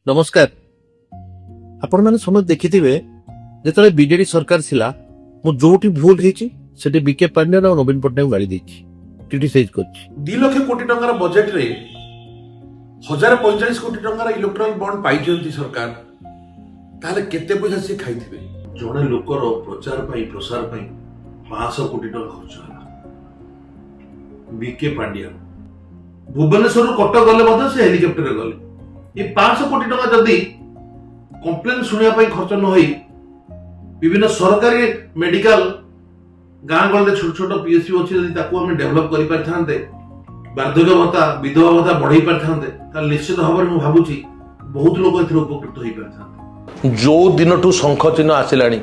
नमस्कार आपण मैंने समय देखि जो बीजेडी सरकार थिला जो भूल होती बीके पांड्यान और नवीन पट्टनायक गाड़ी क्रिटिसाइज कर 2 लाख कोटी टंकार बजेट रे 1045 कोटी टंकार इलेक्ट्रल बॉन्ड पाई सरकार ताले केते पैसा से खाइथिबे जणे लोकर प्रचार पाई प्रसार पाई 500 कोटी टंका खर्च होला बीके पांड्या भुवनेश्वर कटक गले मते से हेलिकॉप्टर रे गले ये 500 कोटी टंका जदी कंप्लेन सुनिया पाई खर्च न होई विभिन्न सरकारी मेडिकल गाँ गले छोट छोट पीएसयू अच्छी यदि ताकू हम डेभलप करि पारथांते वार्धक्य भत्ता विधवा भत्ता बढ़ाई पारथांते ताल निश्चित भाव में भाबुची बहुत लोग एथि उपकृत होई पारथांते। जो दिनठू शंख चिन्ह आसिलानी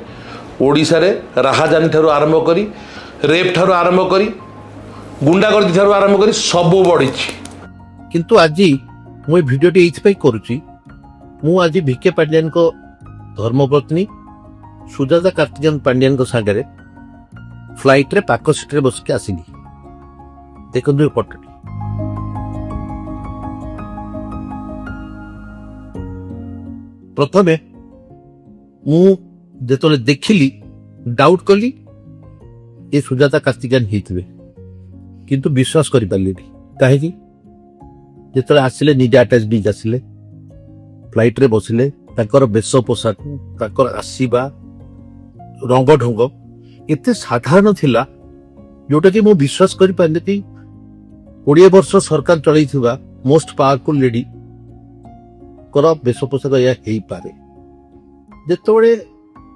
ओडिशा रे राहाजानी ठारू आरंभ करी रेप ठारू आरंभ करी गुंडागर्दी ठारू आरंभ करी सब बढ़िछि किंतु आज मु भिडियोटी एइथपै करूची मु आज बीके पांड्यान को धर्मपत्नी सुजाता कार्तिकेयन पांड्यान को सागरे फ्लाइट रे पाक सीट रे बस के आसिनी देखो पट प्रथमे मु जेतले देखिली डाउट कली ये सुजाता कार्तिकेयन हेइथिबे किंतु विश्वास करि पारली काहे जेतले आसिले निजे अटैच बीच आसिले फ्लाइट रे बसिले ताकर बेश पोशाक ताकर आसीबा रंग ढंग एते साधारण थिला जोटा कि मु विश्वास करि पारले कि 20 वर्ष सरकार चलैथिबा मोस्ट पावरफुल लेडी कर बेश पोशाक या हेई पारे जेतोळे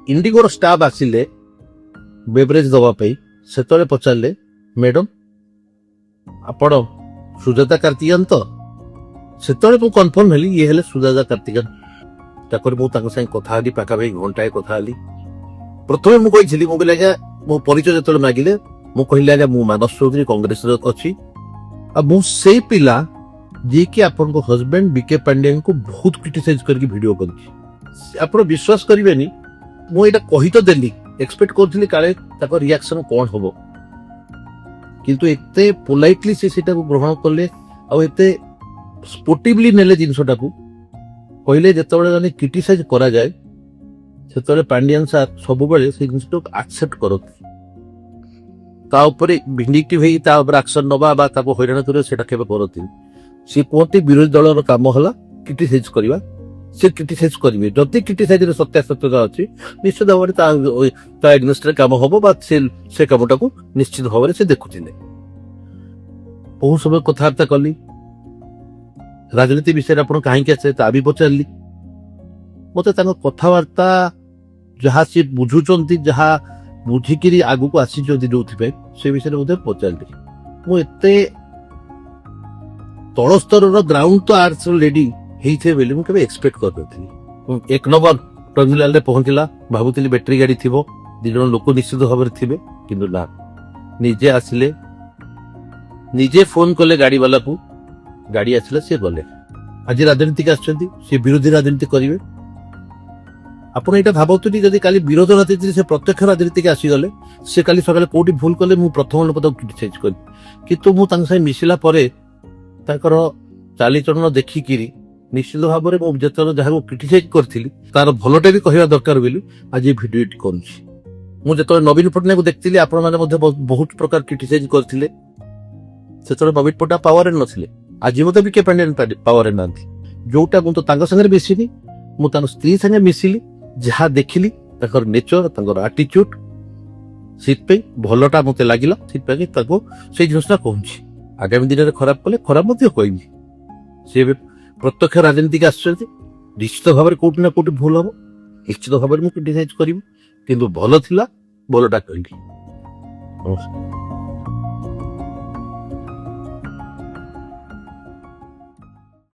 इंडिगोर स्टाफ आसिले बेवरेज दवा पई सेतोळे पचारले मैडम आपण सुजाता कार्तिकेयन तो सेतोळे मु कन्फर्म हेली ये हेले सुजाता कार्तिकेयन ताकर मु ताको संग कथा हली पाका भाई घंटाए कथा हली प्रथमे मु कहिছিলি मु कहले मो परिचय जेतोळे मागिले मु कहिला मु मानस चौधरी कांग्रेस रे अछि आ मु सेई पिला जे कि आपन को हस्बैंड बीके पांड्यान को बहुत क्रिटिसाइज करके वीडियो करछि आपण विश्वास करिवेनी मु एटा कहि तो देली एक्सपेक्ट करथिली काले ताको रिएक्शन कोन होबो किंतु एते पोलाइटली से सेटा को ग्रहण करले आ एते स्पोर्टिवली नेले जिनसटा को कहले जेतबेले जने क्रिटिसाइज करा जाय सेतबेले पांड्यान सर सब बेले से जिनसटा को एक्सेप्ट करत ता ऊपर विंडिक्टिव हेई ता ऊपर एक्शन नबा बा ताको हैरान करे सेटा केबे करत से कोंती विरोधी दलर काम हला क्रिटिसाइज करबा से क्रिटिसाइज करिवे जति क्रिटिसाइज रे सत्यासत्यता अछि निश्चित भाव ता एग्नेस्ट रे काम होबो बा से कामटा को निश्चित भाव से देखुथिले बहुत समय कथार्ता कली राजनीति विषय आपण काहे के ता भी पचारली मते ताको कथावार्ता जहा से बुझुचंती जहा बुझिकिरी आगु को आसी जदी जोथि पे से विषय मते पचारली मु एते तळ स्तर रो ग्राउंड तो आर्ट्स लेडी हेइथे बेले मु केबे एक्सपेक्ट करथि एक नंबर टर्मिनल रे पहुंचला भाबुतली बैटरी गाड़ी थिबो दिजन लोक निश्चित भाव थिबे किंतु ना निजे आसिले निजे फोन कले गाड़ी वाला को गाड़ी आसिला से गले आज राजनीतिक आछंती से विरोधी राजनीति करिवे आपण एटा भाबतुनी जदी काली विरोध राजनीति से प्रत्यक्ष राजनीति के आसी गले से काली सकाले कोठी भूल कले मु प्रथम लोक तो क्रिटिसाइज कर किंतु मु तांग से मिसिला परे ताकर चाली चलन देखि किरी निश्चित भाव में मु जतन जहा को क्रिटिसाइज करथिली तार भलोटे भी कहवा दरकार बोली आज ये वीडियो एडिट करूछी मु जतन नवीन पट्टनायक को देखथिली आपण माने मध्ये बहुत प्रकार क्रिटिसाइज करथिले सेतरे नवीन पट्टनायक पावर न नथिले आज मते बीके पांड्यान पावर नांथि जोटा मु तो तांग संगे बेसिनी मु तांग स्त्री संगे मिसिली जहा देखिली ताकर नेचर ताकर एटीट्यूड सिट पे भलोटा मते लागिला सिट पे ताको से जिनसना कहूची आगामी दिन रे खराब कले खराब मते कहबी से प्रत्यक्ष राजनीतिक आश्चर्य निश्चित भाव में कोटी ना कोटी भूल हम निश्चित भाव में क्रिटिसाइज करी किंतु भल थिला भलटा कहली। नमस्कार।